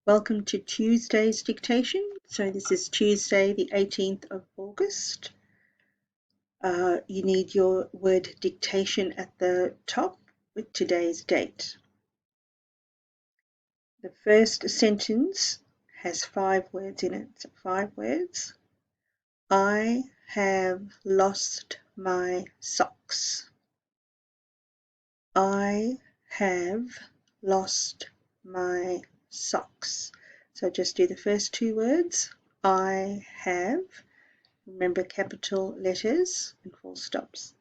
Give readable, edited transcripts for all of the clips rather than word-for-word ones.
Welcome to Tuesday's dictation. So this is Tuesday, the 18th of August. You need your word dictation at the top with today's date. The first sentence has 5 words in it. So 5 words. I have lost my socks. I have lost my socks. So just do the first 2 words. I have. Remember capital letters and full stops.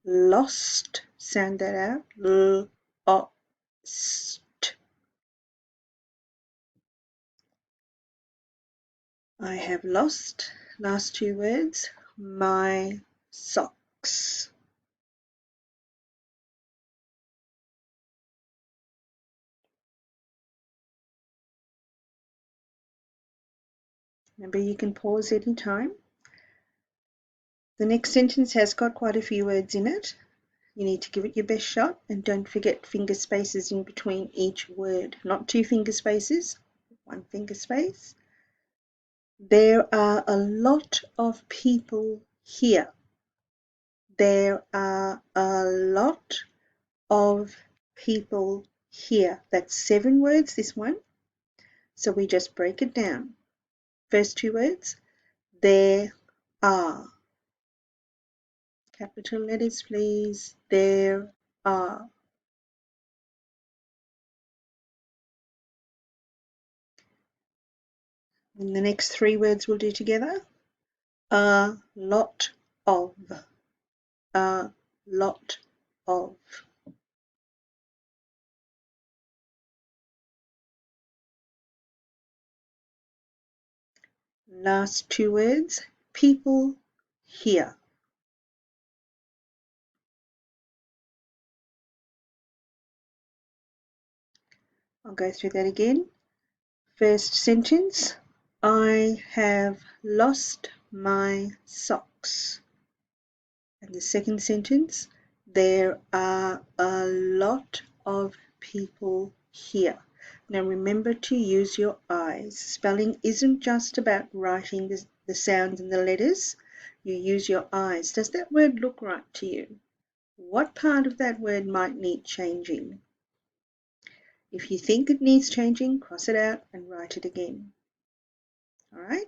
Lost. Sound that out. L-O-S-T. I have lost. Last 2 words. My socks. Remember, you can pause anytime. The next sentence has got quite a few words in it. You need to give it your best shot, and don't forget finger spaces in between each word. Not 2 finger spaces, 1 finger space. There are a lot of people here. There are a lot of people here. That's 7 words, this one. So we just break it down. First 2 words, there are. Capital letters, please. There are. And the next 3 words we'll do together. A lot of. A lot of. Last 2 words, people here. I'll go through that again. First sentence, I have lost my socks. And the second sentence, there are a lot of people here. Now remember to use your eyes. Spelling isn't just about writing the sounds and the letters. You use your eyes. Does that word look right to you? What part of that word might need changing? If you think it needs changing, cross it out and write it again. All right?